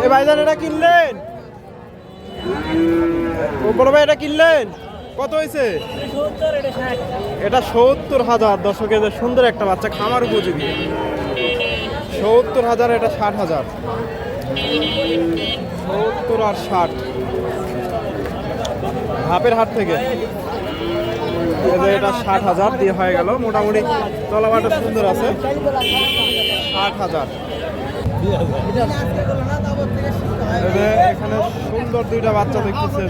এই ভাইজান এটা কিনলেন? ও বড় ভাই এটা কিনলেন? কত হয়েছে? এটা 70,000। দর্শকের সুন্দর একটা বাচ্চা, খামার উপযোগী। 70,000, এটা 60,000। 70 আর 60 ধাপের হাট থেকে। এটা 60,000 দিয়ে হয়ে গেল। মোটামুটি তলাবাটা সুন্দর আছে। 60,000। এখানে সুন্দর দুইটা বাচ্চা দেখতেছে।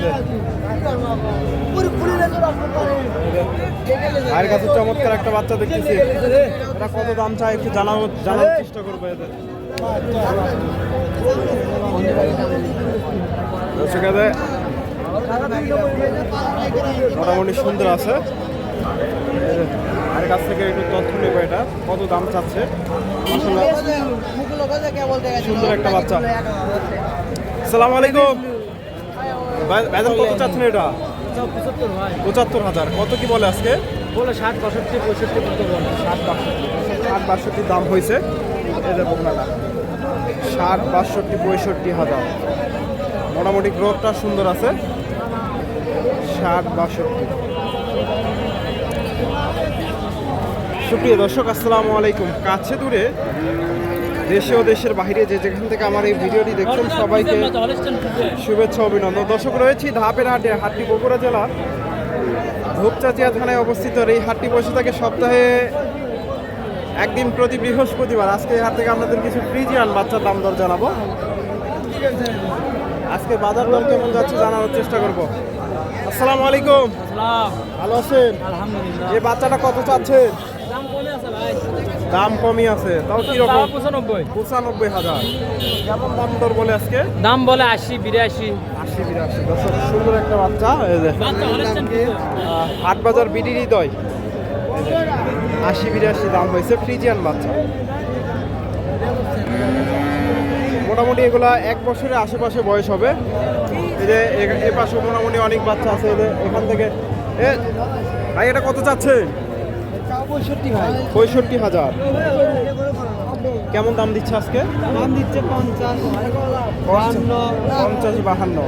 ভাইয়ের কাছে চমৎকার একটা বাচ্চা দেখতেছি। এটা কত দাম চাই একটু জানার চেষ্টা করবো এদের। মোটামুটি সুন্দর আছে। আর কাছ থেকে একটু তথ্য নেব, এটা কত দাম চাচ্ছে। সুন্দর একটা বাচ্চা। আসসালামু আলাইকুম ভাইজান, কত চাচ্ছেন এটা? 75,000। কত কি বলে আজকে? বলে 60, 65, 65 পর্যন্ত বলে। 60, 62 দাম হয়েছে। এই যে বোকনাটা 60, 62, 65,000। মোটামুটি গ্রোথটা সুন্দর আছে। 60, 62। সুপ্রিয় দর্শক, আসসালামু আলাইকুম। কাছে দূরে, দেশে ও দেশের বাইরে যে যেখান থেকে আমার এই ভিডিওটি দেখছেন সবাইকে শুভেচ্ছা, অভিনন্দন। দর্শক, রয়েছি ধাপের হাটে। হাটটি বগুড়া জেলার ধূপচাচিয়া থানায় অবস্থিত। এই হাটটি বসে থাকে সপ্তাহে একদিন প্রতি বৃহস্পতিবার। আজকে এই হাট থেকে আপনাদের কিছু ফ্রিজিয়ান বাচ্চার দাম দর জানাবো। আজকে বাজার দর কেমন যাচ্ছে জানানোর চেষ্টা করব। আসসালামু আলাইকুম। ভালো আছেন? আলহামদুলিল্লাহ। এই বাচ্চাটা কত চাচ্ছেন? দাম কমে আছে ভাই। দাম কমই আছে, তাও কিরকম? 95। 95,000। কেমন দাম দর বলে আজকে? দাম বলে 80, 82। 80, 82। দর্শক, সুন্দর একটা বাচ্চা। এই যে হাট বাজার বিডি হৃদয়। 80, 82 দাম হয়েছে। ফ্রিজিয়ান বাচ্চা। মোটামুটি এগুলা 1 বছরের আশেপাশে বয়স হবে। এই যে এ পাশে মোটামুটি অনেক বাচ্চা আছে। এখান থেকে ভাই এটা কত চাচ্ছে? 65 ভাই। 65,000। কেমন দাম দিচ্ছে আজকে? দাম দিচ্ছে 50, 52। 50, 52।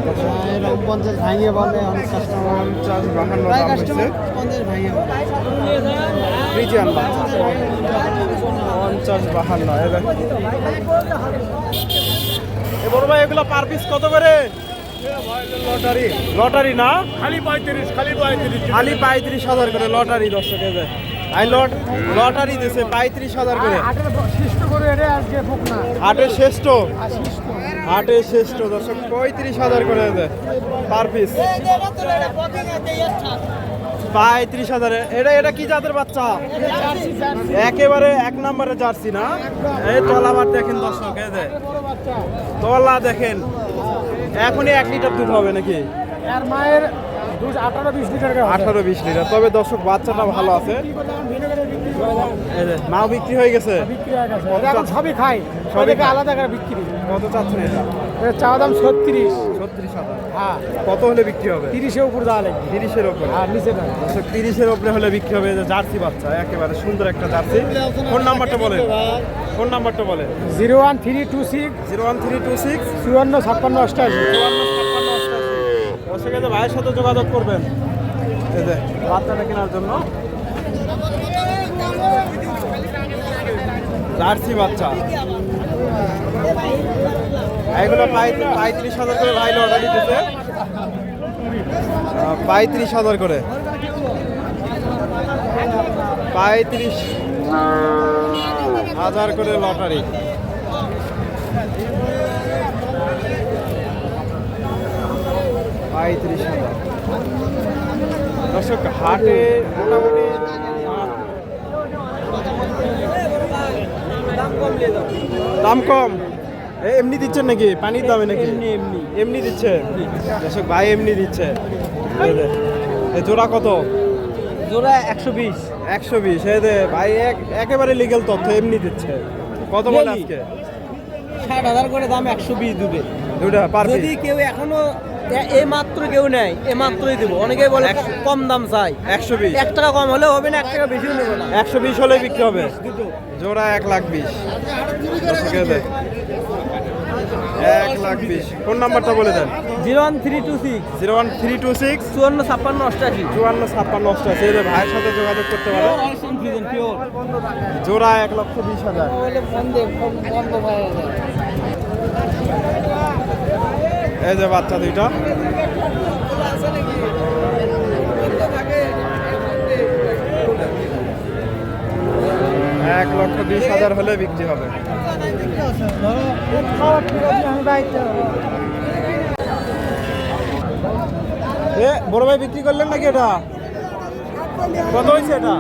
এরকম 50 ভাঙিয়ে বলে অনেক কাস্টমার। 50, 52 দাম হয়েছে। 50 ভাঙিয়ে বলে। ফ্রিজিয়ান বাচ্চা 50, 52। এ বড় ভাই, এগুলো পার পিস কত করে? লটারি। লটারি না? খালি 35, খালি 35। খালি 35,000 করে লটারি। দর্শক, লটারি দিছে 35,000 করে। শিষ্ট করে এটা আজকে ভোগ না। হাটের শ্রেষ্ঠ। দর্শক, 35,000 করে পার পিস। 35,000। এটা কি জাতের বাচ্চা? একেবারে 1 নম্বরের জার্সি না? এই তলাবার দেখেন দর্শক, তলা দেখেন। এখনই 1 লিটার দুধ হবে নাকি? আর মায়ের দুধ 18-20 লিটার। 18-20 লিটার। তবে দর্শক, বাচ্চাটা ভালো আছে। নাও বিক্রি হয়ে গেছে। সবই খাই, সবাইকে আলাদা করে বিক্রি। কত চাচ্ছেন এটা? চাওয়া দাম 36। 36,000। হ্যাঁ। কত হলে বিক্রি হবে? 30-এর উপর দেওয়া লাগবে। 30-এর উপরে। আর নিচে না। 30-এর উপরে হলে বিক্রি হবে। জার্সি বাচ্চা, একেবারে সুন্দর একটা জার্সি। ফোন নাম্বারটা বলেন। 01326 01326 54 56 88। 54 ভাইয়ের সাথে যোগাযোগ করবেন এই যে বাচ্চাটা কেনার জন্য। জার্সি বাচ্চা এগুলো 35,000 করে ভাই লটারি দিতেছে। 35,000 করে। 35,000 করে লটারি। দর্শক, হাটে মোটামুটি দাম কম। এমনি দিচ্ছেন নাকি? পানির দামে নাকি? এমনি দিচ্ছে। দর্শক, ভাই এমনি দিচ্ছে। জোড়া কত? জোড়া 120। 120। এই যে ভাই একেবারে লিগ্যাল তথ্য, এমনি দিচ্ছে। কত বলে আজকে? 60,000 করে দাম। 120 দুধে। দুটা পার পিস। যদি কেউ এখনো এই মাত্র কেউ নেয়, এই মাত্রই দেবো। অনেকেই বলে কম দাম চাই। 120। 1 টাকা কম হলেও হবে না, 1 টাকা বেশিও নেবো না। 120 হলে বিক্রি হবে। জোড়া 1,20,000। 1,20,000। ফোন নাম্বারটা বলে দেন। 01326 01326 5456 54,56,88। এই যে ভাইয়ের সাথে যোগাযোগ করতে পারে। জোড়া 1,20,000। এই যে বাচ্চা দুইটা। $1,20,000 হলে বিক্রি হবে। এ বড় ভাই বিক্রি করলেন নাকি এটা? কত হয়েছে এটা?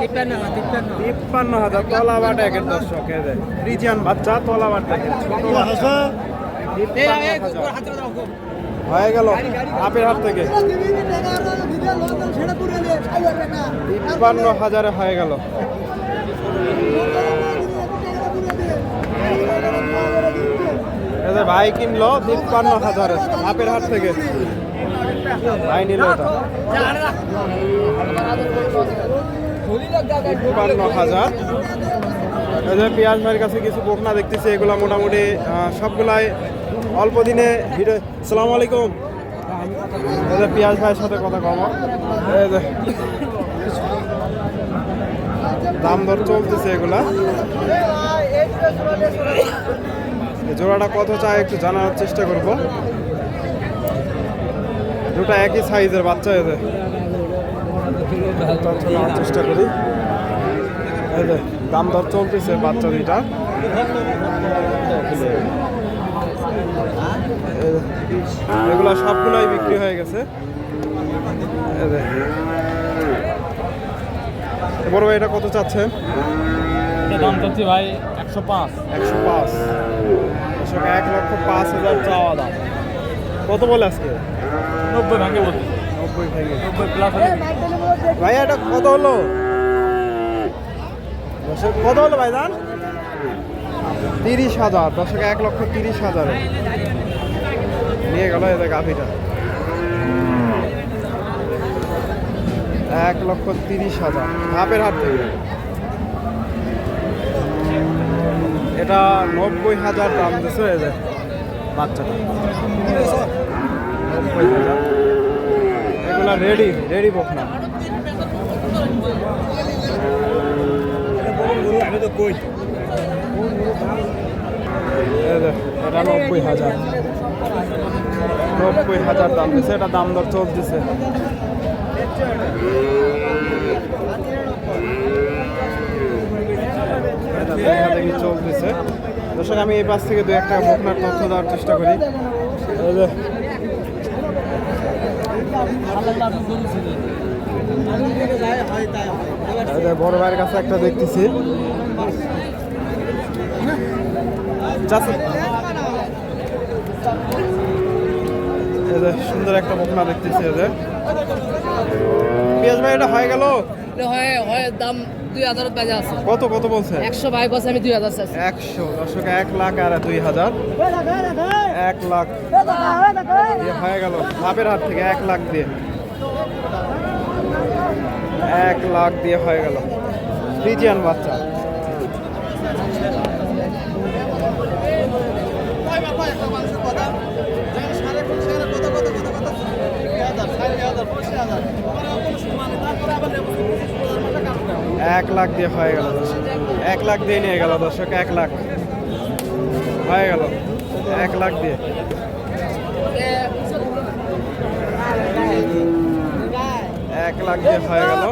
53,000। তলাবাট একের দর্শক। এই যে ফ্রিজিয়ান বাচ্চা, তলাবাট দেখেন, ছোট বাচ্চা। 53,000 হয়ে গেল আপের হাত থেকে। 53,000 হয়ে গেল। ভাই কিনলো 53,000 আপের হাত থেকে। ভাই নিল এটা 53,000। এই যে পিয়াজ ভাইয়ের কাছে কিছু বকনা দেখতেছি, এগুলা মোটামুটি সবগুলাই অল্প দিনে ভিডিও। আসসালামু আলাইকুম। এই যে পিয়াজ ভাইয়ের সাথে কথা কম। এই যে দাম দর চলতেছে এগুলা। জোড়াটা কত চাই একটু জানার চেষ্টা করব। দুটা একই সাইজের বাচ্চা। এদের নেওয়ার চেষ্টা করি। এই যে দাম দর চলতেছে বাচ্চা দুইটা। এগুলা সবগুলাই বিক্রি হয়ে গেছে। বড় ভাই এটা কত চাচ্ছেন? দাম চাচ্ছি ভাই 105। 105। 1,05,000 চাওয়া দাম। কত বলে আজকে? 90 ভাঙে বলছি। 90 ভেঙে। 90 প্লাস হলে ভাই এটা কত হলো? কত হলো ভাই দান? 30,000। 1,30,000 নিয়ে গেল এদের গাভিটা। 1,30,000 আপের হাত থেকে। এটা 90,000 দাম দিচ্ছে এদের বাচ্চাটা। 90,000। এগুলা রেডি বকনা। এটা 90,000। 90,000 দাম দিচ্ছে। এটা দাম দর চলতেছে। দেখি চলতেছে। দর্শক আমি এই পাশ থেকে দু একটা বকনার তথ্য দেওয়ার চেষ্টা করি। বড় ভাইয়ের কাছে একটা দেখতেছি। সুন্দর একটা বকনা দেখতেছি। পিয়াজ ভাই এটা হয়ে গেল? দাম 2,000 বাজে আছে। কত কত বলছে? 100 ভাই বসে আমি 2,000 চাচ্ছি। 100। দর্শক 1,00,000 আর 2,000। 1,00,000 হয়ে গেল বাপের হাত থেকে। 1,00,000 দিয়ে 1,00,000 দিয়ে হয়ে গেল। ফ্রিজিয়ান বাচ্চা। $1,00,000 দিয়ে হয়ে গেল। 1,00,000 দিয়ে নিয়ে গেল দর্শক। 1,00,000 হয়ে গেল। 1,00,000 দিয়ে। $1,00,000 দিয়ে হয়ে গেল।